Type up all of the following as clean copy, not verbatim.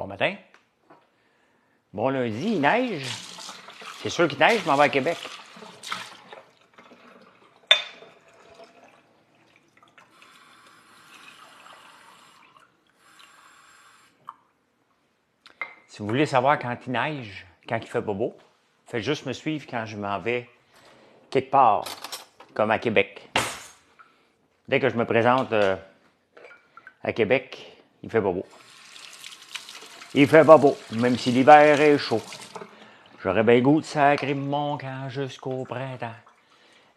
Bon matin. Bon lundi, il neige. C'est sûr qu'il neige, je m'en vais à Québec. Si vous voulez savoir quand il neige, quand il fait pas beau, faites juste me suivre quand je m'en vais quelque part, comme à Québec. Dès que je me présente à Québec, il fait pas beau. Il fait pas beau, même si l'hiver est chaud. J'aurais bien goût de sacrer mon camp jusqu'au printemps.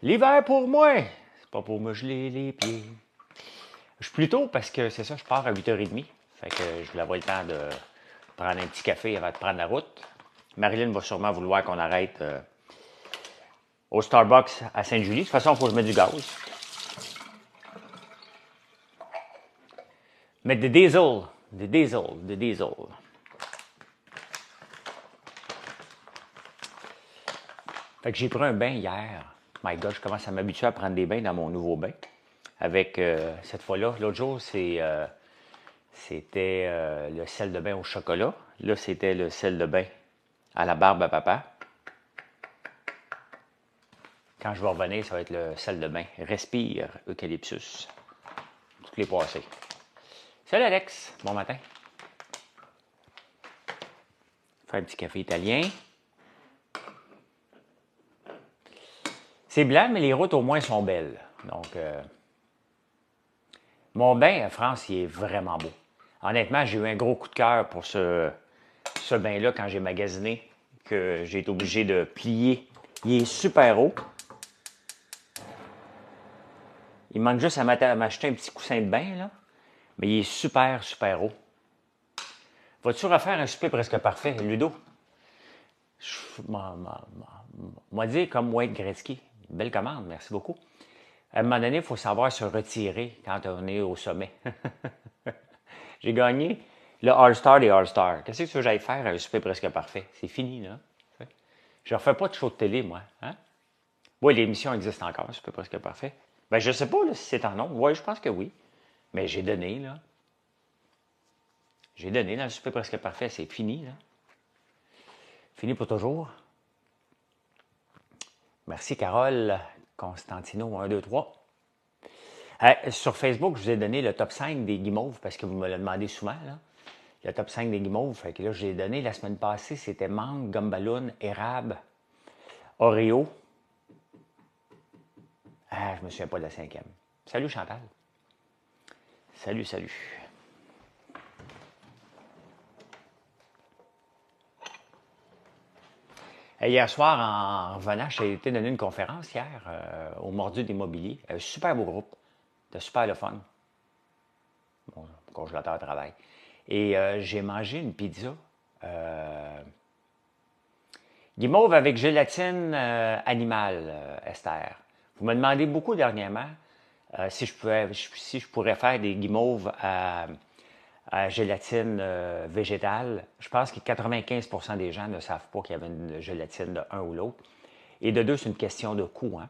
L'hiver pour moi, c'est pas pour me geler les pieds. Je suis plus tôt parce que c'est ça, je pars à 8h30. Fait que je voulais avoir le temps de prendre un petit café avant de prendre la route. Marilyn va sûrement vouloir qu'on arrête au Starbucks à Sainte-Julie. De toute façon, il faut que je mette du gaz. Mettre des diesel. Fait que j'ai pris un bain hier. My God, je commence à m'habituer à prendre des bains dans mon nouveau bain. Avec cette fois-là, l'autre jour, c'était le sel de bain au chocolat. Là, c'était le sel de bain à la barbe à papa. Quand je vais revenir, ça va être le sel de bain. Respire eucalyptus. Toutes les passées. Salut Alex, bon matin. Faire un petit café italien. C'est blanc, mais les routes au moins sont belles. Donc, mon bain à France, il est vraiment beau. Honnêtement, j'ai eu un gros coup de cœur pour ce bain-là quand j'ai magasiné, que j'ai été obligé de plier. Il est super haut. Il manque juste à m'acheter un petit coussin de bain, là. Mais il est super, super haut. Vas-tu refaire un souper presque parfait, Ludo? Moi, dire comme Wayne Gretzky. Belle commande, merci beaucoup. À un moment donné, il faut savoir se retirer quand on est au sommet. J'ai gagné le All-Star des All-Stars. Qu'est-ce que tu veux que j'aille faire un souper presque parfait? C'est fini, là. Je ne refais pas de show de télé, moi. Hein? Oui, l'émission existe encore, souper presque parfait. Ben, je ne sais pas là, si c'est en nom. Oui, je pense que oui. Mais j'ai donné, là. J'ai donné dans le souper presque parfait. C'est fini, là. Fini pour toujours. Merci, Carole. Constantino, 1, 2, 3. Sur Facebook, je vous ai donné le top 5 des guimauves parce que vous me le demandez souvent, là. Le top 5 des guimauves. Fait que là, j'ai donné la semaine passée, c'était mangue, gumballoon, érable, Oreo. Ah, je me souviens pas de la 5e. Salut Chantal. Salut. Hier soir, en revenant, j'ai été donner une conférence hier au Mordu d'Immobilier. Un super beau groupe. C'était super le fun. Mon congélateur travaille. Et j'ai mangé une pizza. Guimauve avec gélatine animale, Esther. Vous me demandez beaucoup dernièrement si je pourrais faire des guimauves à gélatine végétale. Je pense que 95% des gens ne savent pas qu'il y avait une gélatine de un ou l'autre. Et de deux, c'est une question de coût. Hein.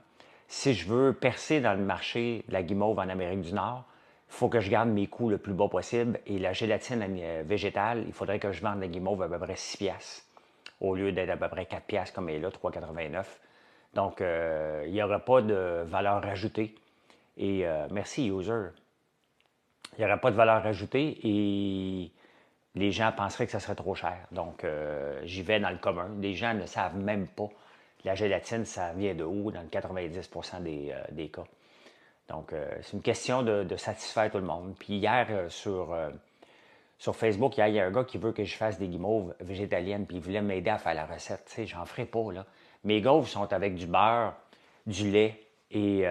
Si je veux percer dans le marché de la guimauve en Amérique du Nord, il faut que je garde mes coûts le plus bas possible. Et la gélatine végétale, il faudrait que je vende la guimauve à peu près 6 piastres au lieu d'être à peu près 4 piastres comme elle est là, 3,89. Donc, il n'y aura pas de valeur ajoutée. Et merci, user. Il n'y aurait pas de valeur ajoutée et les gens penseraient que ça serait trop cher. Donc, j'y vais dans le commun. Les gens ne savent même pas. La gélatine, ça vient de où dans le 90% des cas. Donc, c'est une question de satisfaire tout le monde. Puis hier, sur Facebook, il y a un gars qui veut que je fasse des guimauves végétaliennes, puis il voulait m'aider à faire la recette. Tu sais, j'en ferai pas, là. Mes gaufres sont avec du beurre, du lait et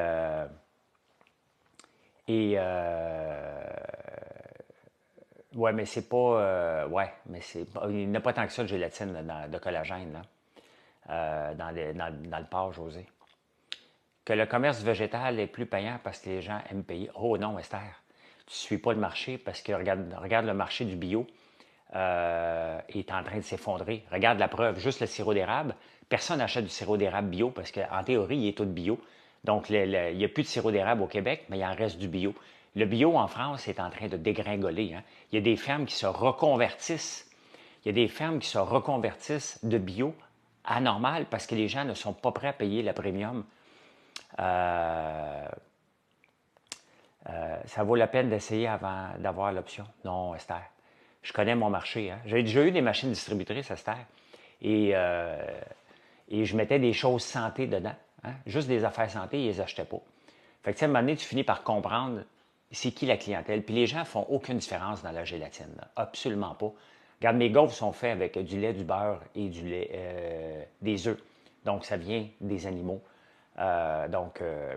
ouais, mais c'est pas. Il n'y a pas tant que ça de gélatine de collagène, là, dans le porc, José. Que le commerce végétal est plus payant parce que les gens aiment payer. Oh non, Esther, tu ne suis pas le marché parce que regarde le marché du bio. Est en train de s'effondrer. Regarde la preuve, juste le sirop d'érable. Personne n'achète du sirop d'érable bio parce qu'en théorie, il est tout bio. Donc, il n'y a plus de sirop d'érable au Québec, mais il en reste du bio. Le bio en France est en train de dégringoler. Hein. Il y a des fermes qui se reconvertissent Il y a des fermes qui se reconvertissent de bio à normal parce que les gens ne sont pas prêts à payer le premium. Ça vaut la peine d'essayer avant d'avoir l'option. Non, Esther. Je connais mon marché. Hein. J'ai déjà eu des machines distributrices, Esther. Et, euh, et je mettais des choses santé dedans. Hein. Juste des affaires santé, ils les achetaient pas. Fait que, à un moment donné, tu finis par comprendre c'est qui la clientèle. Puis les gens font aucune différence dans la gélatine. Là. Absolument pas. Regarde, mes gaufres sont faits avec du lait, du beurre et du lait, des œufs. Donc, ça vient des animaux. Je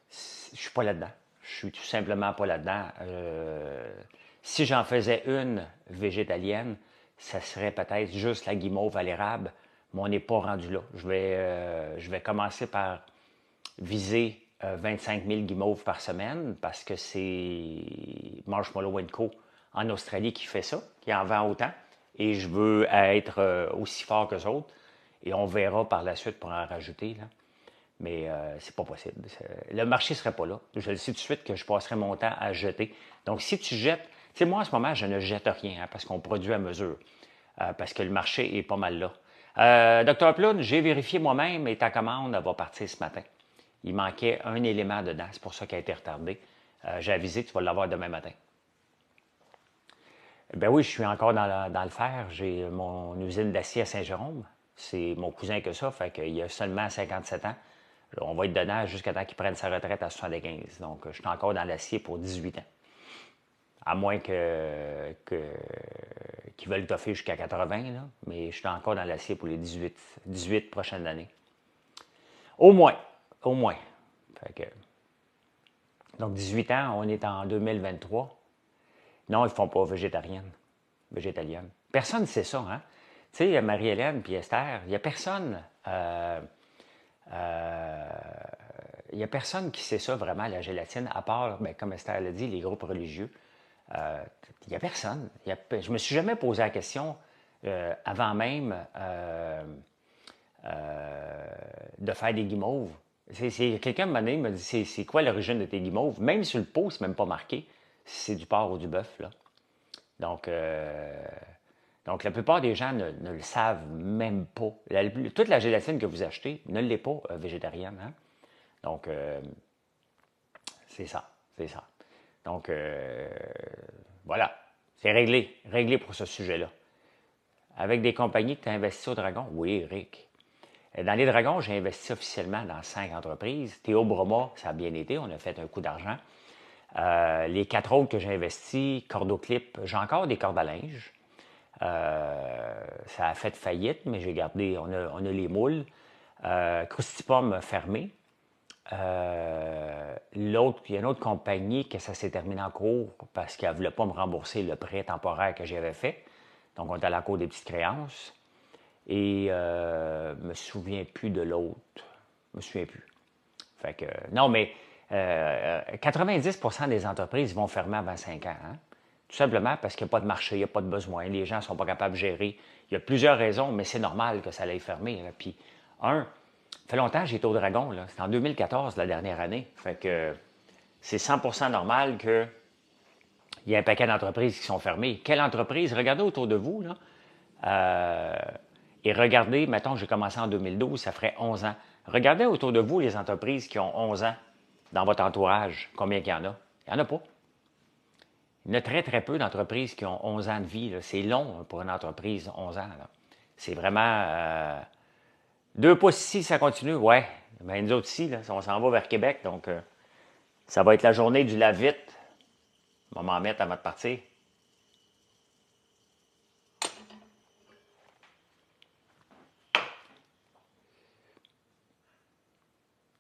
suis pas là-dedans. Je suis tout simplement pas là-dedans. Si j'en faisais une végétalienne, ça serait peut-être juste la guimauve à l'érable, mais on n'est pas rendu là. Je vais commencer par viser 25 000 guimauves par semaine parce que c'est Marshmallow Co. en Australie qui fait ça, qui en vend autant. Et je veux être aussi fort qu'eux autres. Et on verra par la suite pour en rajouter. Là. Mais c'est pas possible. Le marché ne serait pas là. Je le sais tout de suite que je passerai mon temps à jeter. Donc, si tu jettes... Tu sais, moi, en ce moment, je ne jette rien hein, parce qu'on produit à mesure. Parce que le marché est pas mal là. Docteur Ploun, j'ai vérifié moi-même et ta commande elle va partir ce matin. Il manquait un élément dedans. C'est pour ça qu'elle a été retardée. J'ai avisé que tu vas l'avoir demain matin. Ben oui, je suis encore dans le fer. J'ai mon usine d'acier à Saint-Jérôme. C'est mon cousin que ça, fait qu'il a seulement 57 ans. On va être dedans jusqu'à temps qu'il prenne sa retraite à 75. Donc, je suis encore dans l'acier pour 18 ans. À moins qu'ils veulent toffer jusqu'à 80, là. Mais je suis encore dans l'acier pour les 18 prochaines années. Au moins. Au moins. Fait que, donc, 18 ans, on est en 2023. Non, ils ne font pas végétalienne. Personne ne sait ça, hein? Tu sais, Marie-Hélène puis Esther, il n'y a personne... il n'y a personne qui sait ça vraiment, la gélatine, à part, ben, comme Esther l'a dit, les groupes religieux. Il n'y a personne. Je ne me suis jamais posé la question avant même de faire des guimauves. Quelqu'un m'a dit, c'est quoi l'origine de tes guimauves? Même sur le pot, c'est même pas marqué si c'est du porc ou du bœuf. Là. Donc, la plupart des gens ne le savent même pas. Toute la gélatine que vous achetez ne l'est pas végétarienne. Hein? Donc, c'est ça. Donc, voilà. C'est réglé pour ce sujet-là. Avec des compagnies que tu as investi au Dragon? Oui, Rick. Dans les Dragons, j'ai investi officiellement dans 5 entreprises. Théo Broma, ça a bien été. On a fait un coup d'argent. Les 4 autres que j'ai investis, Cordoclip, j'ai encore des cordes à linge. Ça a fait faillite, mais j'ai gardé, on a les moules. Croustipum fermé. L'autre, il y a une autre compagnie que ça s'est terminé en cours parce qu'elle ne voulait pas me rembourser le prêt temporaire que j'avais fait. Donc, on est à la cour des petites créances. Et je me souviens plus de l'autre. Je me souviens plus. Fait que, non, mais 90% des entreprises vont fermer avant 5 ans. Hein? Tout simplement parce qu'il n'y a pas de marché, il n'y a pas de besoin. Les gens ne sont pas capables de gérer. Il y a plusieurs raisons, mais c'est normal que ça aille fermer. Là. Puis, ça fait longtemps que j'étais au Dragon. C'était en 2014, la dernière année. Fait que c'est 100% normal qu'il y ait un paquet d'entreprises qui sont fermées. Quelle entreprise? Regardez autour de vous. Là. Et regardez, mettons que j'ai commencé en 2012, ça ferait 11 ans. Regardez autour de vous les entreprises qui ont 11 ans dans votre entourage. Combien qu'il y en a? Il n'y en a pas. Il y en a très, très peu d'entreprises qui ont 11 ans de vie. C'est long pour une entreprise, 11 ans. Là. C'est vraiment... 2 pouces ici, ça continue, ouais. Mais nous autres ici, là, on s'en va vers Québec, donc ça va être la journée du lave-vite. On va m'en mettre avant de partir.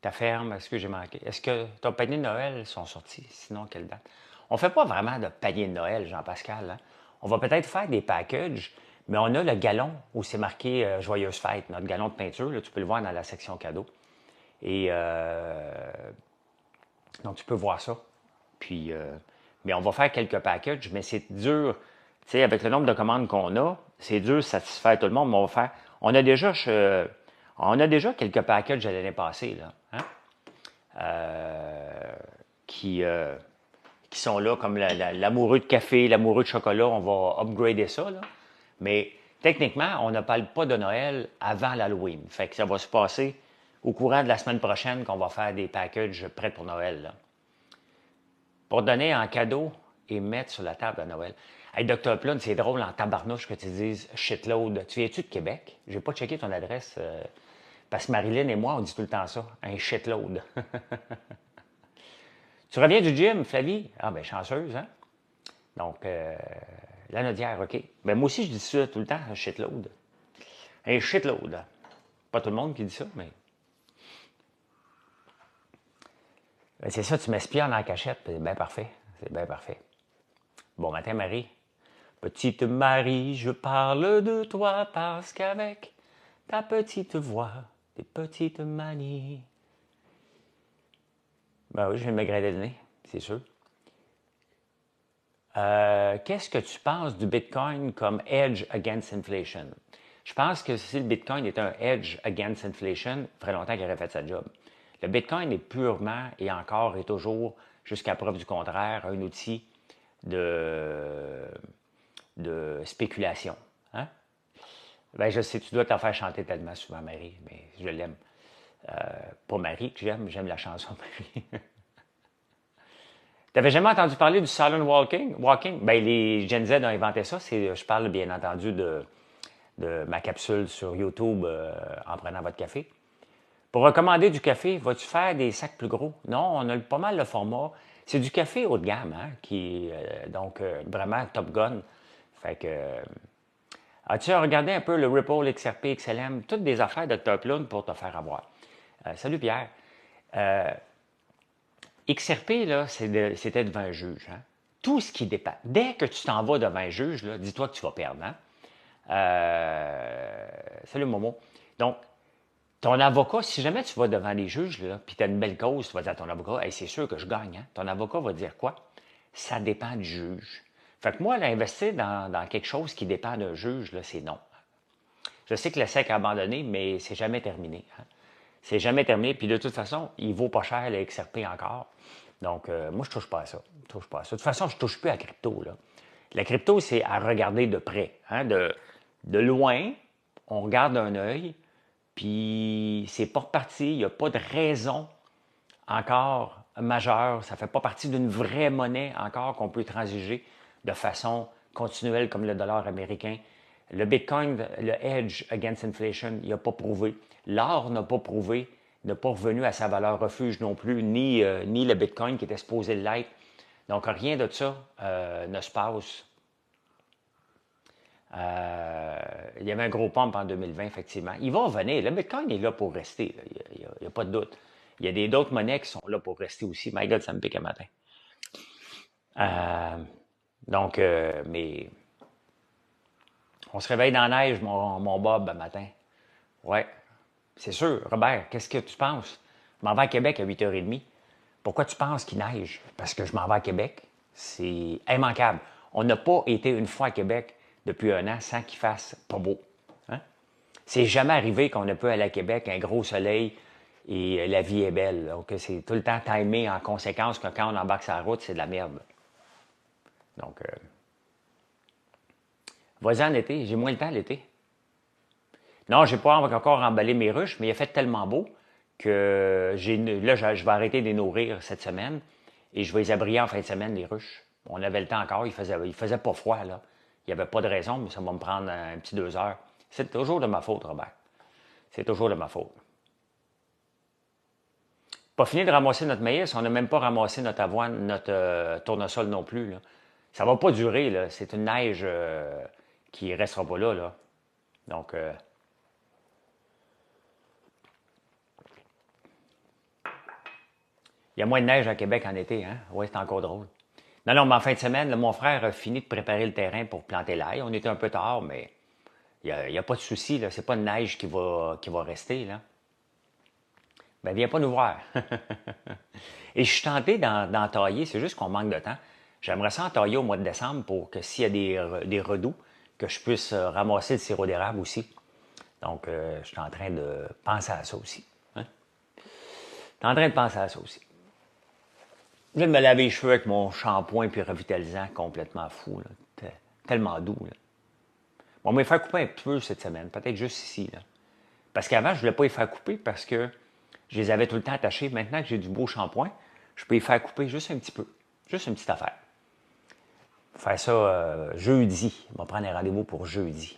Ta ferme, est-ce que j'ai manqué? Est-ce que ton panier de Noël sont sortis? Sinon, quelle date? On ne fait pas vraiment de panier de Noël, Jean-Pascal. Hein? On va peut-être faire des packages, mais on a le galon où c'est marqué Joyeuse fête, notre galon de peinture. Là, tu peux le voir dans la section cadeaux. Et donc, tu peux voir ça. Puis, mais on va faire quelques packages, mais c'est dur. Tu sais, avec le nombre de commandes qu'on a, c'est dur de satisfaire tout le monde, mais on va faire. On a déjà quelques packages de l'année passée, là. Hein? Qui sont là, comme l'amoureux de café, l'amoureux de chocolat, on va upgrader ça, là. Mais techniquement, on ne parle pas de Noël avant l'Halloween. Fait que ça va se passer au courant de la semaine prochaine qu'on va faire des packages prêts pour Noël, là. Pour donner en cadeau et mettre sur la table à Noël. Hey, Dr. Plum, c'est drôle en tabarnouche que tu dises shitload. Tu viens-tu de Québec? J'ai pas checké ton adresse. Parce que Marilyn et moi, on dit tout le temps ça. Un shitload. Tu reviens du gym, Flavie? Ah, ben chanceuse, hein? Donc, la Nodière, OK. Ben moi aussi, je dis ça tout le temps, un shitload. Un shitload. Pas tout le monde qui dit ça, mais... Ben, c'est ça, tu m'espionnes en cachette, c'est bien parfait. C'est bien parfait. Bon matin, Marie. Petite Marie, je parle de toi parce qu'avec ta petite voix, tes petites manies... Ben oui, je viens de me gratter le nez, c'est sûr. Qu'est-ce que tu penses du Bitcoin comme hedge against inflation? Je pense que si le Bitcoin est un hedge against inflation, il ferait longtemps qu'il aurait fait sa job. Le Bitcoin est purement et encore et toujours, jusqu'à preuve du contraire, un outil de spéculation. Hein? Ben, je sais, tu dois t'en faire chanter tellement souvent, Marie, mais je l'aime. Pas Marie que j'aime la chanson Marie. T'avais jamais entendu parler du silent walking? Ben, les Gen Z ont inventé ça. Je parle bien entendu de ma capsule sur YouTube en prenant votre café. Pour recommander du café, vas-tu faire des sacs plus gros? Non, on a pas mal le format. C'est du café haut de gamme, hein, qui donc vraiment top gun. Fait que as-tu regardé un peu le Ripple XRP XLM, toutes des affaires de Top Plum pour te faire avoir. Salut Pierre. XRP, là, c'était devant un juge. Hein? Tout ce qui dépend. Dès que tu t'en vas devant un juge, là, dis-toi que tu vas perdre. Hein? Salut Momo. Donc, ton avocat, si jamais tu vas devant les juges, puis tu as une belle cause, tu vas dire à ton avocat, hey, c'est sûr que je gagne. Hein? Ton avocat va dire quoi? Ça dépend du juge. Fait que moi, investir dans quelque chose qui dépend d'un juge, là, c'est non. Je sais que le SEC a abandonné, mais c'est jamais terminé. Hein? C'est jamais terminé. Puis de toute façon, il vaut pas cher le XRP encore. Donc, moi, je touche pas à ça. Je touche pas à ça. De toute façon, je touche plus à la crypto. Là. La crypto, c'est à regarder de près. Hein? De loin, on regarde d'un œil, puis c'est pas reparti. Il n'y a pas de raison encore majeure. Ça fait pas partie d'une vraie monnaie encore qu'on peut transiger de façon continuelle comme le dollar américain. Le Bitcoin, le hedge against inflation, il n'a pas prouvé. L'or n'a pas prouvé, n'a pas revenu à sa valeur refuge non plus, ni le Bitcoin qui était supposé l'être. Donc, rien de ça ne se passe. Il y avait un gros pump en 2020, effectivement. Il va revenir. Le Bitcoin est là pour rester. Là. Il n'y a pas de doute. Il y a d'autres monnaies qui sont là pour rester aussi. My God, ça me pique un matin. Donc, mais on se réveille dans la neige, mon Bob, un matin. Ouais, c'est sûr. Robert, qu'est-ce que tu penses? Je m'en vais à Québec à 8h30. Pourquoi tu penses qu'il neige? Parce que je m'en vais à Québec. C'est immanquable. On n'a pas été une fois à Québec depuis un an sans qu'il fasse pas beau. Hein? C'est jamais arrivé qu'on ne peut aller à Québec, un gros soleil et la vie est belle. Donc, c'est tout le temps timé en conséquence que quand on embarque sur la route, c'est de la merde. Donc, vas-y en été. J'ai moins le temps l'été. Non, j'ai pas encore emballé mes ruches, mais il a fait tellement beau que là, je vais arrêter de les nourrir cette semaine et je vais les abriller en fin de semaine, les ruches. On avait le temps encore, il faisait pas froid, là. Il n'y avait pas de raison, mais ça va me prendre un petit 2 heures. C'est toujours de ma faute, Robert. C'est toujours de ma faute. Pas fini de ramasser notre maïs, on n'a même pas ramassé notre avoine, notre tournesol non plus, là. Ça va pas durer, là. C'est une neige qui restera pas là, là. Donc, il y a moins de neige à Québec en été, hein? Oui, c'est encore drôle. Non, non, mais en fin de semaine, là, mon frère a fini de préparer le terrain pour planter l'ail. On était un peu tard, mais il n'y a pas de souci, là. C'est pas une neige qui va rester, là. Ben, viens pas nous voir. Et je suis tenté d'en tailler, c'est juste qu'on manque de temps. J'aimerais ça en tailler au mois de décembre pour que s'il y a des redoux, que je puisse ramasser le sirop d'érable aussi. Donc, je suis en train de penser à ça aussi. Hein? Je suis en train de penser à ça aussi. Je viens de me laver les cheveux avec mon shampoing puis revitalisant complètement fou. Là. Tellement doux. Là. On va me faire couper un peu cette semaine, peut-être juste ici. Là. Parce qu'avant, je ne voulais pas les faire couper parce que je les avais tout le temps attachés. Maintenant que j'ai du beau shampoing, je peux les faire couper juste un petit peu. Juste une petite affaire. Faire ça jeudi. On va prendre un rendez-vous pour jeudi.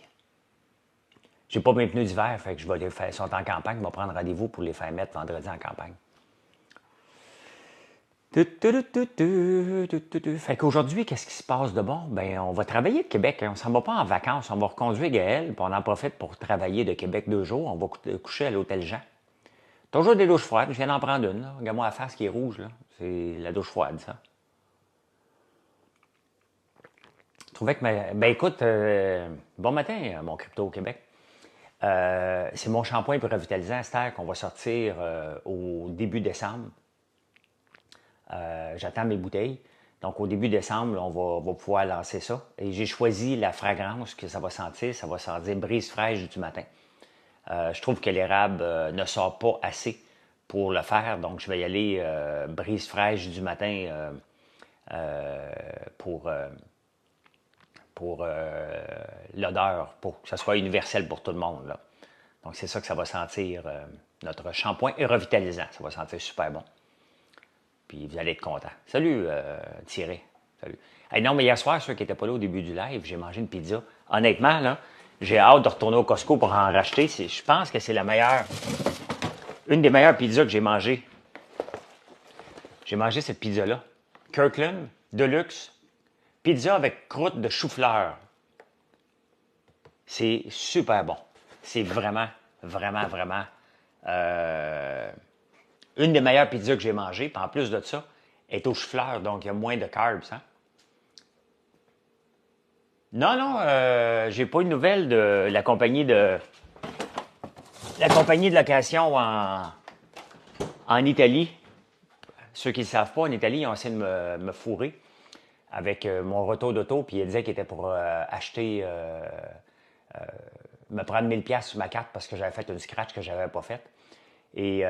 J'ai pas mes pneus d'hiver, fait que je vais les faire. Ils sont en campagne, je vais prendre rendez-vous pour les faire mettre vendredi en campagne. Fait qu'aujourd'hui, qu'est-ce qui se passe de bon? Ben, on va travailler de Québec. On s'en va pas en vacances. On va reconduire Gaël, puis on en profite pour travailler de Québec 2 jours. On va coucher à l'hôtel Jean. Toujours des douches froides. Je viens d'en prendre une. Regarde-moi la face qui est rouge. Là. C'est la douche froide, ça. Je trouvais que... Ben écoute, bon matin, mon crypto au Québec. C'est mon shampoing pour revitalisant Esther qu'on va sortir au début décembre. J'attends mes bouteilles. Donc, au début décembre, on va pouvoir lancer ça. Et j'ai choisi la fragrance que ça va sentir. Ça va sentir brise fraîche du matin. Je trouve que l'érable ne sort pas assez pour le faire. Donc, je vais y aller brise fraîche du matin pour l'odeur, pour que ça soit universel pour tout le monde. Là. Donc, c'est ça que ça va sentir. Notre shampoing est revitalisant. Ça va sentir super bon. Puis vous allez être content. Salut, Thierry. Salut. Hey, non, mais hier soir, ceux qui n'étaient pas là au début du live, j'ai mangé une pizza. Honnêtement, là, j'ai hâte de retourner au Costco pour en racheter. Je pense que c'est la meilleure, une des meilleures pizzas que j'ai mangées. J'ai mangé cette pizza-là. Kirkland, Deluxe, pizza avec croûte de chou-fleur. C'est super bon. C'est vraiment, vraiment, vraiment une des meilleures pizzas que j'ai mangées. Puis en plus de ça, elle est au chou-fleur, donc il y a moins de carbs. Hein? Non, j'ai pas eu de nouvelles de la compagnie de location en Italie. Ceux qui ne le savent pas, en Italie, ils ont essayé de me fourrer avec mon retour d'auto, puis ils disaient qu'ils étaient pour acheter, me prendre 1000$ sur ma carte parce que j'avais fait une scratch que je n'avais pas faite. Et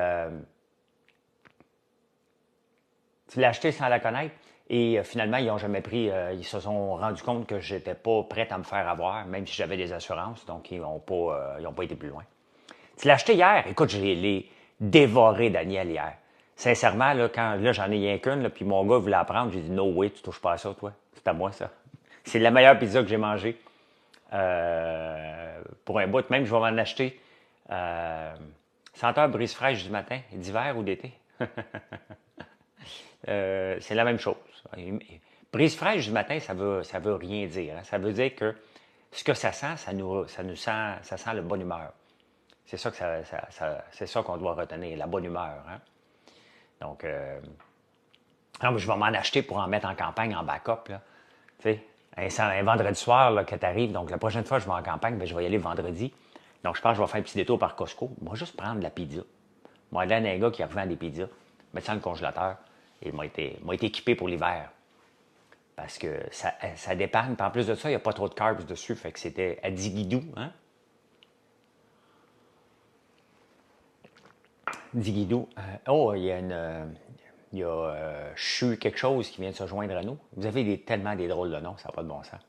tu l'as acheté sans la connaître. Et finalement, ils n'ont jamais pris, ils se sont rendus compte que je n'étais pas prêt à me faire avoir, même si j'avais des assurances, donc ils n'ont pas été plus loin. Tu l'as acheté hier? Écoute, je l'ai dévoré, Daniel, hier. Sincèrement, là, quand j'en ai rien qu'une, puis mon gars voulait la prendre, j'ai dit no way, tu touches pas à ça, toi. C'est à moi, ça. C'est la meilleure pizza que j'ai mangée. Pour un bout, même je vais m'en acheter. Senteur brise fraîche du matin, d'hiver ou d'été. C'est la même chose. Brise fraîche du matin, ça veut rien dire. Hein. Ça veut dire que ce que ça sent, ça sent la bonne humeur. C'est ça que c'est ça qu'on doit retenir, la bonne humeur. Hein. Donc, je vais m'en acheter pour en mettre en campagne, en backup. Là. Tu sais, un vendredi soir là, que tu arrives. Donc, la prochaine fois que je vais en campagne, je vais y aller vendredi. Donc, je pense que je vais faire un petit détour par Costco. Moi, juste prendre de la pizza. Moi, là, un gars qui revend des pizzas, mettre ça dans le congélateur. Et m'a été équipé pour l'hiver. Parce que ça dépanne. Puis en plus de ça, il n'y a pas trop de carbs dessus. Fait que c'était à 10 guidous. Hein? 10 guidous. Il y a Chu quelque chose qui vient de se joindre à nous. Vous avez tellement des drôles de noms, ça n'a pas de bon sens.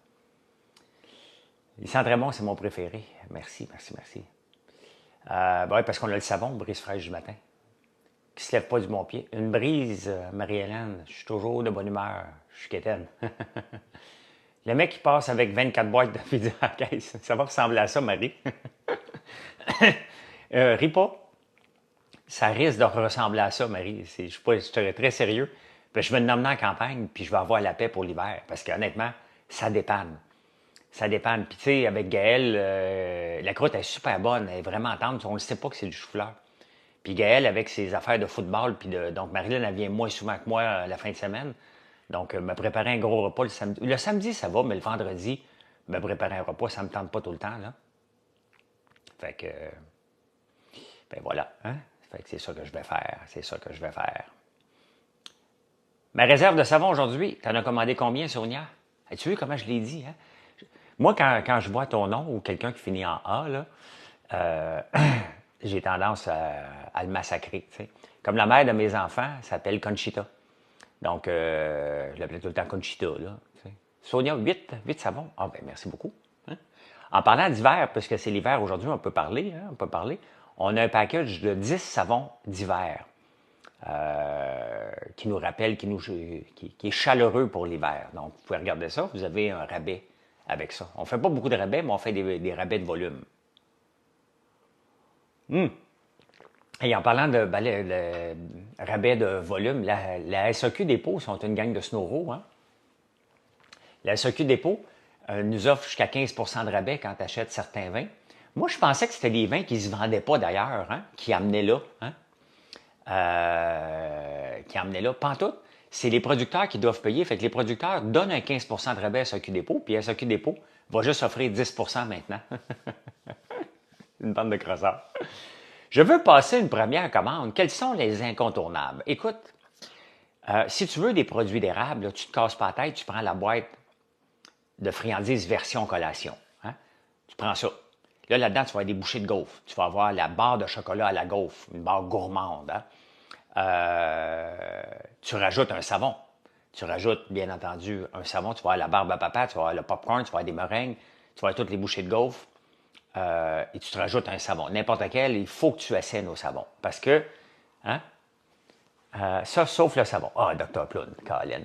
Il sent très bon, c'est mon préféré. Merci. Parce qu'on a le savon, brise fraîche du matin. Qui se lève pas du bon pied. Une brise, Marie-Hélène, je suis toujours de bonne humeur. Je suis quétaine. Le mec qui passe avec 24 boîtes de pizza à la caisse, ça va ressembler à ça, Marie. Ris pas. Ça risque de ressembler à ça, Marie. Je serais très sérieux. Puis je vais l'emmener en campagne, puis je vais avoir la paix pour l'hiver. Parce qu'honnêtement, ça dépanne. Ça dépanne. Puis tu sais, avec Gaël, la croûte est super bonne. Elle est vraiment tendre. On ne sait pas que c'est du chou-fleur. Puis Gaël, avec ses affaires de football, donc Marilyn, elle vient moins souvent que moi la fin de semaine. Donc, me préparer un gros repas le samedi. Le samedi, ça va, mais le vendredi, me préparer un repas, ça ne me tente pas tout le temps, là. Fait que, ben voilà, hein? Fait que c'est ça que je vais faire. Ma réserve de savon aujourd'hui, t'en as commandé combien, Sonia? As-tu vu comment je l'ai dit, hein? Moi, quand je vois ton nom ou quelqu'un qui finit en A, là, j'ai tendance à le massacrer. T'sais. Comme la mère de mes enfants s'appelle Conchita. Donc, je l'appelais tout le temps Conchita. Là, t'sais. Sonia, 8 savons. Ah, ben merci beaucoup. Hein? En parlant d'hiver, puisque c'est l'hiver aujourd'hui, on peut parler, hein, on peut parler. On a un package de 10 savons d'hiver qui nous rappelle, qui est chaleureux pour l'hiver. Donc, vous pouvez regarder ça, vous avez un rabais avec ça. On ne fait pas beaucoup de rabais, mais on fait des rabais de volume. Et en parlant de le rabais de volume, la SAQ Dépôt sont une gang de snoros. Hein? La SAQ Dépôt nous offre jusqu'à 15 de rabais quand tu achètes certains vins. Moi, je pensais que c'était des vins qui ne se vendaient pas d'ailleurs, hein? Qui amenaient là. Hein? Pantoute, c'est les producteurs qui doivent payer. Fait que les producteurs donnent un 15 de rabais à SAQ Dépôt, puis SAQ Dépôt va juste offrir 10 maintenant. Une bande de crosseurs. Je veux passer une première commande. Quels sont les incontournables? Écoute, si tu veux des produits d'érable, là, tu te casses pas la tête, tu prends la boîte de friandises version collation. Hein? Tu prends ça. Là-dedans, tu vas avoir des bouchées de gaufres. Tu vas avoir la barre de chocolat à la gaufre, une barre gourmande. Hein? Tu rajoutes un savon. Tu rajoutes, bien entendu, un savon. Tu vas avoir la barbe à papa, tu vas avoir le popcorn, tu vas avoir des meringues, tu vas avoir toutes les bouchées de gaufres. Et tu te rajoutes un savon. N'importe quel, il faut que tu assaines au savon. Parce que, hein, ça, sauf le savon. Ah, Dr. Plum, Colin.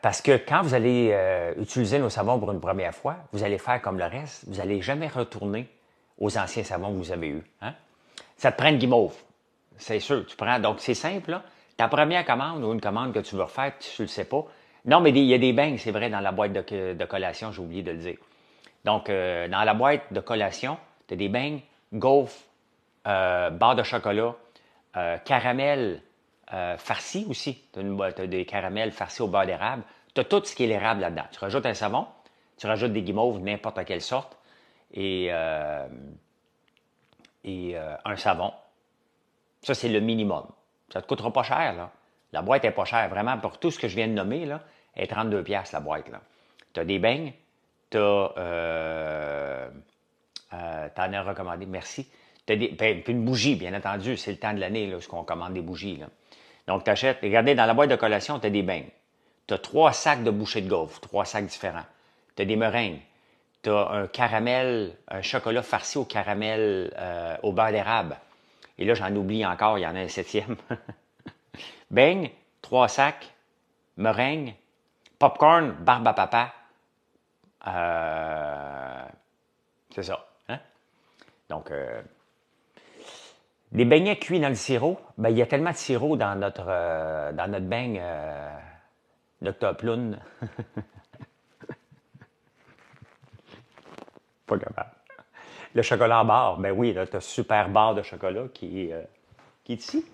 Parce que quand vous allez utiliser nos savons pour une première fois, vous allez faire comme le reste. Vous n'allez jamais retourner aux anciens savons que vous avez eus. Hein? Ça te prend une guimauve. C'est sûr. Tu prends. Donc, c'est simple, là. Ta première commande ou une commande que tu veux refaire, tu ne le sais pas. Non, mais il y a des beignes, c'est vrai, dans la boîte de collation, j'ai oublié de le dire. Donc, dans la boîte de collation, tu as des beignes, gaufres, barres de chocolat, caramel farci aussi. Tu as des caramels farcis au beurre d'érable. Tu as tout ce qui est l'érable là-dedans. Tu rajoutes un savon, tu rajoutes des guimauves, n'importe quelle sorte, et un savon. Ça, c'est le minimum. Ça ne te coûtera pas cher, là. La boîte n'est pas chère. Vraiment, pour tout ce que je viens de nommer, là, elle est 32$ la boîte, là. Tu as des beignes, tu as... t'en as recommandé, merci. Puis une bougie, bien entendu, c'est le temps de l'année, là, qu'on commande des bougies, là. Donc, tu achètes, regardez, dans la boîte de collation, tu as des beignes. Tu as 3 sacs de bouchées de gaufres, 3 sacs différents. Tu as des meringues. Tu as un caramel, un chocolat farci au caramel au beurre d'érable. Et là, j'en oublie encore, il y en a un 7e. Beignes, 3 sacs, meringues, popcorn, barbe à papa. C'est ça. Hein? Donc, des beignets cuits dans le sirop, ben, il y a tellement de sirop dans notre beigne Dr. Plum. Pas capable. Le chocolat en barre, ben oui, tu as super barre de chocolat qui est ici.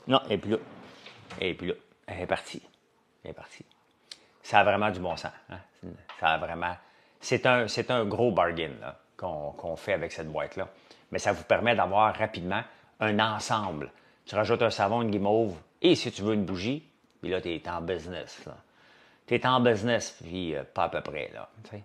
Non, elle n'est plus là. Elle n'est plus là. Elle est partie. Elle est partie. Ça a vraiment du bon sens. Hein? Ça a vraiment... C'est un gros bargain qu'on fait avec cette boîte-là. Mais ça vous permet d'avoir rapidement un ensemble. Tu rajoutes un savon, une guimauve, et si tu veux une bougie, puis là, tu es en business. Tu es en business, puis pas à peu près. Là, t'sais.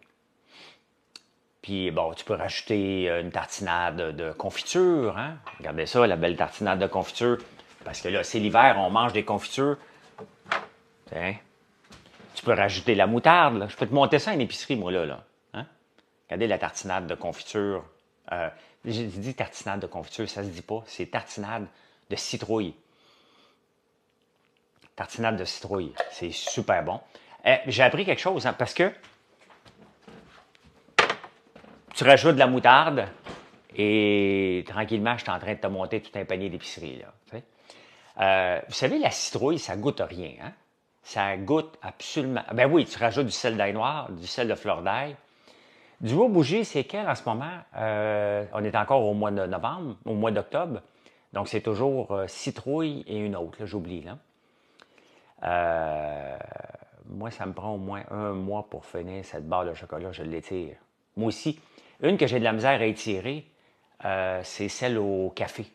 Puis, bon, tu peux rajouter une tartinade de confiture. Hein? Regardez ça, la belle tartinade de confiture. Parce que là, c'est l'hiver, on mange des confitures. T'sais. Tu peux rajouter la moutarde. Là. Je peux te monter ça à une épicerie, moi, là. Hein? Regardez la tartinade de confiture. J'ai dit tartinade de confiture, ça se dit pas. C'est tartinade de citrouille. Tartinade de citrouille. C'est super bon. J'ai appris quelque chose, hein, parce que tu rajoutes de la moutarde et tranquillement, je suis en train de te monter tout un panier d'épicerie. Vous savez, la citrouille, ça goûte rien. Hein? Ça goûte absolument... Ben oui, tu rajoutes du sel d'ail noir, du sel de fleur d'ail. Du haut bougie, c'est quel en ce moment? On est encore au mois de novembre, au mois d'octobre. Donc, c'est toujours citrouille et une autre, j'oublie. Moi, ça me prend au moins 1 mois pour finir cette barre de chocolat, je l'étire. Moi aussi. Une que j'ai de la misère à étirer, c'est celle au café.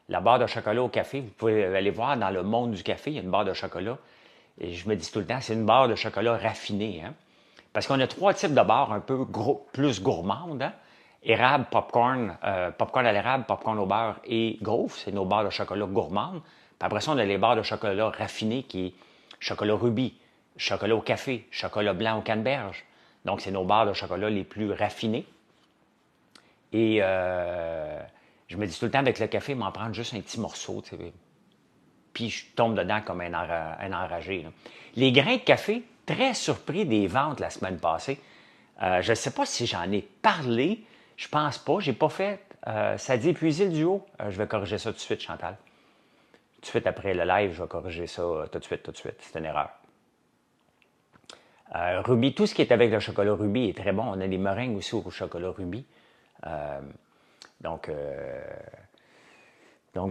La barre de chocolat au café, vous pouvez aller voir dans le monde du café, il y a une barre de chocolat. Et je me dis tout le temps, c'est une barre de chocolat raffinée. Hein? Parce qu'on a 3 types de barres un peu plus gourmandes. Hein? Érable, popcorn, popcorn à l'érable, popcorn au beurre et gaufre, c'est nos barres de chocolat gourmandes. Puis après ça, on a les barres de chocolat raffinées qui est chocolat rubis, chocolat au café, chocolat blanc au canneberge. Donc, c'est nos barres de chocolat les plus raffinés. Et je me dis tout le temps avec le café, m'en prendre juste un petit morceau, tu sais. Puis je tombe dedans comme un enragé, là. Les grains de café, très surpris des ventes la semaine passée. Je ne sais pas si j'en ai parlé. Je pense pas. J'ai pas fait. Ça dit épuiser le duo. Je vais corriger ça tout de suite, Chantal. Tout de suite après le live, je vais corriger ça tout de suite, tout de suite. C'est une erreur. Ruby, tout ce qui est avec le chocolat Ruby est très bon. On a des meringues aussi au chocolat Ruby. Donc,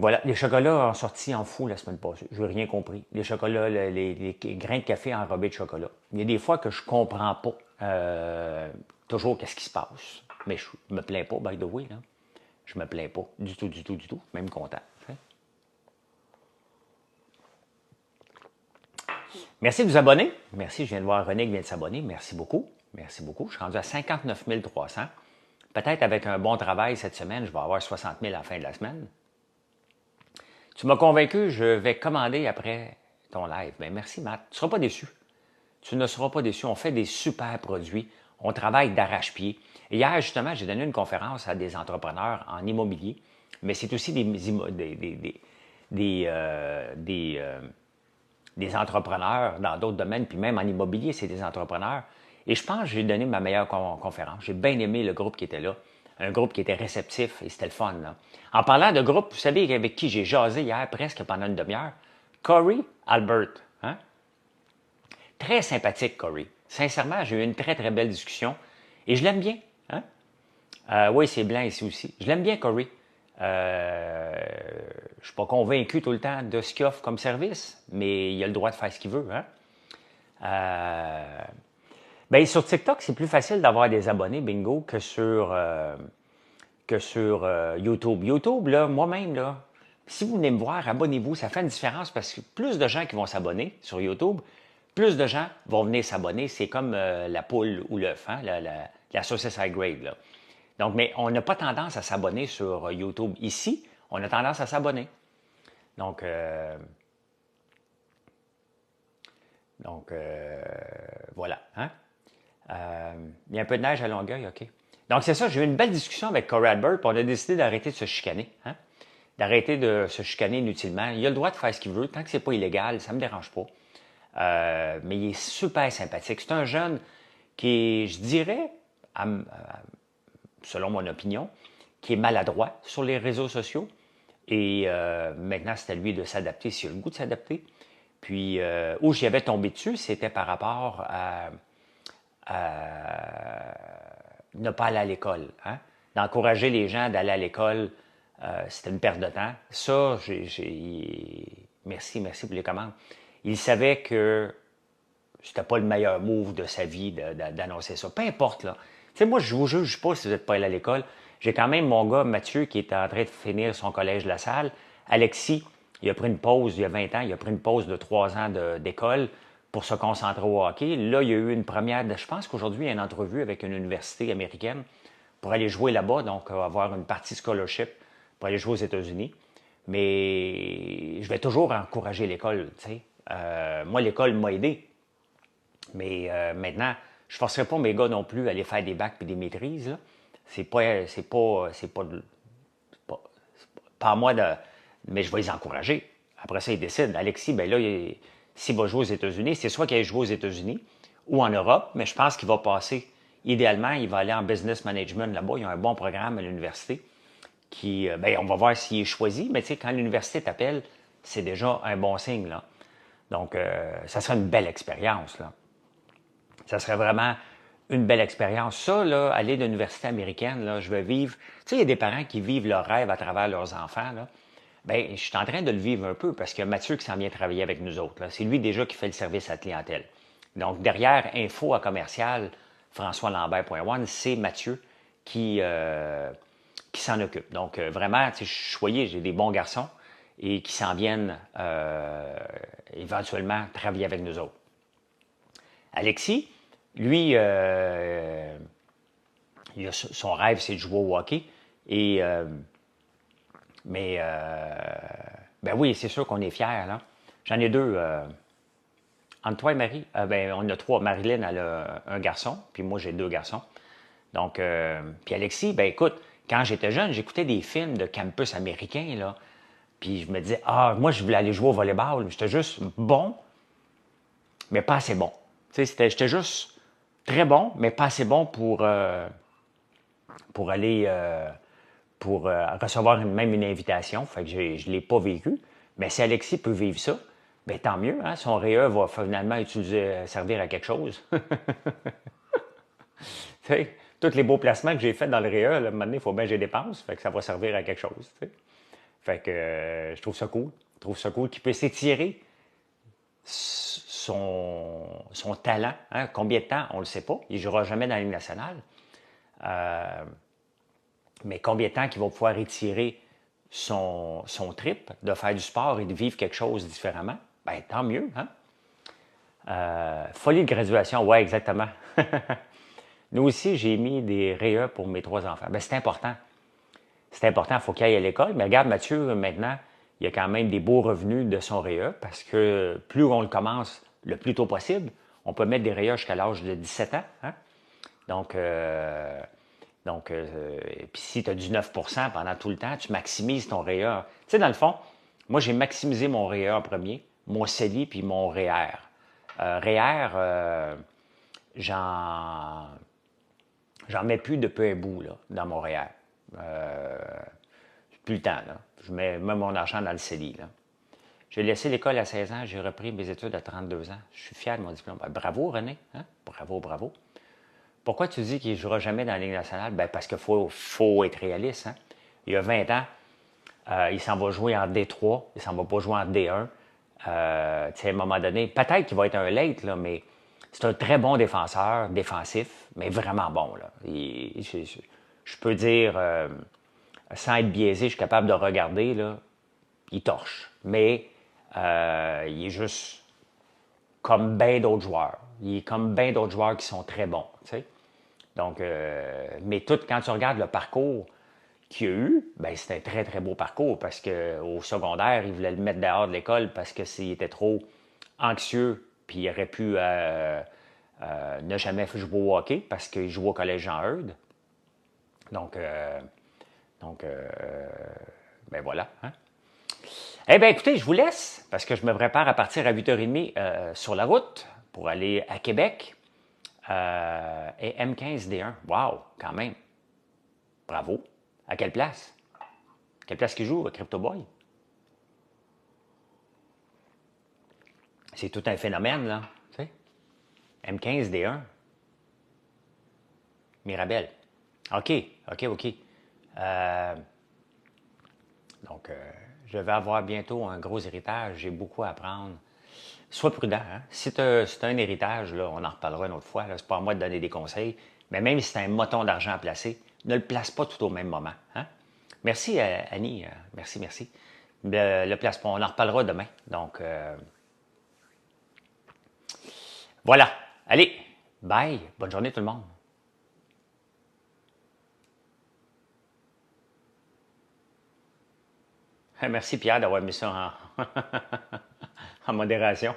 voilà, les chocolats ont sorti en fou la semaine passée. Je n'ai rien compris. Les chocolats, les grains de café enrobés de chocolat. Il y a des fois que je ne comprends pas toujours qu'est-ce qui se passe. Mais je me plains pas, by the way. Là. Je me plains pas du tout, du tout, du tout. Même content. Merci de vous abonner. Merci, je viens de voir René qui vient de s'abonner. Merci beaucoup. Merci beaucoup. Je suis rendu à 59 300. Peut-être avec un bon travail cette semaine, je vais avoir 60 000 à la fin de la semaine. Tu m'as convaincu, je vais commander après ton live. Bien, merci, Matt. Tu ne seras pas déçu. Tu ne seras pas déçu. On fait des super produits. On travaille d'arrache-pied. Hier, justement, j'ai donné une conférence à des entrepreneurs en immobilier, mais c'est aussi des entrepreneurs dans d'autres domaines, puis même en immobilier, c'est des entrepreneurs. Et je pense que j'ai donné ma meilleure conférence. J'ai bien aimé le groupe qui était là. Un groupe qui était réceptif et c'était le fun. Là. En parlant de groupe, vous savez avec qui j'ai jasé hier presque pendant une demi-heure? Corey Albert. Hein? Très sympathique, Corey. Sincèrement, j'ai eu une très, très belle discussion. Et je l'aime bien. Hein? Oui, c'est blanc ici aussi. Je l'aime bien, Corey. Je ne suis pas convaincu tout le temps de ce qu'il offre comme service, mais il a le droit de faire ce qu'il veut. Hein? Ben, sur TikTok, c'est plus facile d'avoir des abonnés, bingo, que sur YouTube. YouTube, là, moi-même, là, si vous venez me voir, abonnez-vous, ça fait une différence parce que plus de gens qui vont s'abonner sur YouTube, plus de gens vont venir s'abonner. C'est comme la poule ou l'œuf, hein, la saucisse high grade. Là. Donc, mais on n'a pas tendance à s'abonner sur YouTube. Ici, on a tendance à s'abonner. Donc, voilà. Hein? Il y a un peu de neige à Longueuil, OK. Donc, c'est ça, j'ai eu une belle discussion avec Corey Albert, puis on a décidé d'arrêter de se chicaner. Hein? D'arrêter de se chicaner inutilement. Il a le droit de faire ce qu'il veut, tant que c'est pas illégal, ça me dérange pas. Mais il est super sympathique. C'est un jeune qui est, je dirais, selon mon opinion, qui est maladroit sur les réseaux sociaux. Et maintenant, c'est à lui de s'adapter s'il a le goût de s'adapter. Puis, où j'y avais tombé dessus, c'était par rapport à ne pas aller à l'école. Hein? D'encourager les gens d'aller à l'école, c'était une perte de temps. Ça, merci pour les commandes. Il savait que c'était pas le meilleur move de sa vie d'annoncer ça. Peu importe, là. Tu sais, moi, je vous juge pas si vous n'êtes pas allé à l'école. J'ai quand même mon gars, Mathieu, qui est en train de finir son collège de La Salle. Alexis, il a pris une pause, il y a 20 ans, il a pris une pause de 3 ans d'école pour se concentrer au hockey. Là, il y a eu une première, je pense qu'aujourd'hui, il y a une entrevue avec une université américaine pour aller jouer là-bas, donc avoir une partie scholarship pour aller jouer aux États-Unis. Mais je vais toujours encourager l'école, tu sais. Moi, l'école m'a aidé. Mais maintenant, je ne forcerai pas mes gars non plus à aller faire des bacs et des maîtrises. Là. C'est pas à moi de. Mais je vais les encourager. Après ça, ils décident. Alexis, ben là, s'il va jouer aux États-Unis, c'est soit qu'il aille jouer aux États-Unis ou en Europe, mais je pense qu'il va passer. Idéalement, il va aller en business management là-bas. Il y a un bon programme à l'université qui, ben, on va voir s'il est choisi, mais tu sais, quand l'université t'appelle, c'est déjà un bon signe, là. Donc, ça serait une belle expérience, là. Ça serait vraiment une belle expérience. Ça, là, aller à l'université américaine, là, je vais vivre. Tu sais, il y a des parents qui vivent leur rêve à travers leurs enfants, là. Bien, je suis en train de le vivre un peu parce qu'il y a Mathieu qui s'en vient travailler avec nous autres. Là. C'est lui déjà qui fait le service à la clientèle. Donc, derrière info à commercial, françoislambert.one, c'est Mathieu qui s'en occupe. Donc, vraiment, choyez, j'ai des bons garçons et qui s'en viennent éventuellement travailler avec nous autres. Alexis, lui, son rêve, c'est de jouer au hockey. Et, ben oui, c'est sûr qu'on est fiers. Là. J'en ai deux entre toi et Marie, ben, on a trois. Marilyn, elle a un garçon, puis moi, j'ai deux garçons. Donc, puis Alexis, ben écoute, quand j'étais jeune, j'écoutais des films de campus américains, là. Puis je me disais, ah, moi, je voulais aller jouer au volleyball. J'étais juste bon, mais pas assez bon. Tu sais, j'étais juste très bon, mais pas assez bon pour aller, pour recevoir même une invitation. Fait que je ne l'ai pas vécu. Mais si Alexis peut vivre ça, ben tant mieux. Hein? Son REA va finalement servir à quelque chose. Tu sais, tous les beaux placements que j'ai faits dans le REA, là, maintenant, il faut bien que je les dépense. Fait que ça va servir à quelque chose. Tu sais. Fait que je trouve ça cool. Je trouve ça cool qu'il puisse étirer son talent. Hein? Combien de temps, on ne le sait pas. Il ne jouera jamais dans la Ligue nationale. Mais combien de temps qu'il va pouvoir étirer son trip, de faire du sport et de vivre quelque chose différemment, ben tant mieux. Hein? Folie de graduation, ouais, exactement. Nous aussi, j'ai mis des REA pour mes trois enfants. Ben, c'est important. C'est important, il faut qu'il aille à l'école. Mais regarde, Mathieu, maintenant, il y a quand même des beaux revenus de son REA parce que plus on le commence le plus tôt possible, on peut mettre des REA jusqu'à l'âge de 17 ans. Hein? Donc, puis si tu as du 9 pendant tout le temps, tu maximises ton REA. Tu sais, dans le fond, moi, j'ai maximisé mon REA en premier, mon CELI puis mon REER. REER, j'en mets plus de peu à bout là, dans mon REER. Plus le temps, là. Je mets mon argent dans le CELI. Là. J'ai laissé l'école à 16 ans, j'ai repris mes études à 32 ans. Je suis fier de mon diplôme. Bravo, René. Hein? Bravo, bravo. Pourquoi tu dis qu'il ne jouera jamais dans la Ligue nationale? Ben parce qu'il faut être réaliste. Hein? Il y a 20 ans, il s'en va jouer en D3, il s'en va pas jouer en D1. À un moment donné, peut-être qu'il va être un late, là, mais c'est un très bon défenseur, défensif, mais vraiment bon. Là. Je peux dire, sans être biaisé, je suis capable de regarder, là, il torche. Mais il est juste comme bien d'autres joueurs. Il est comme bien d'autres joueurs qui sont très bons. Tu sais? Donc, mais quand tu regardes le parcours qu'il a eu, ben c'est un très, très beau parcours parce qu'au secondaire, il voulait le mettre dehors de l'école parce que s'il était trop anxieux, puis il aurait pu ne jamais jouer au hockey parce qu'il joue au collège Jean-Eudes. Donc, ben voilà. Hein? Eh bien, écoutez, je vous laisse parce que je me prépare à partir à 8h30 sur la route pour aller à Québec. Et M15D1. Wow, quand même. Bravo. À quelle place? Quelle place qu'il joue, Crypto Boy? C'est tout un phénomène, là. Tu sais? M15D1. Mirabel. OK, OK, OK. Donc, je vais avoir bientôt un gros héritage. J'ai beaucoup à apprendre. Sois prudent. Hein? Si tu as un héritage, là, on en reparlera une autre fois. Ce n'est pas à moi de donner des conseils. Mais même si c'est un moton d'argent à placer, ne le place pas tout au même moment. Hein? Merci, Annie. Merci, merci. Le place pas. On en reparlera demain. Donc, voilà. Allez, bye. Bonne journée tout le monde. Merci Pierre d'avoir mis ça en, en modération.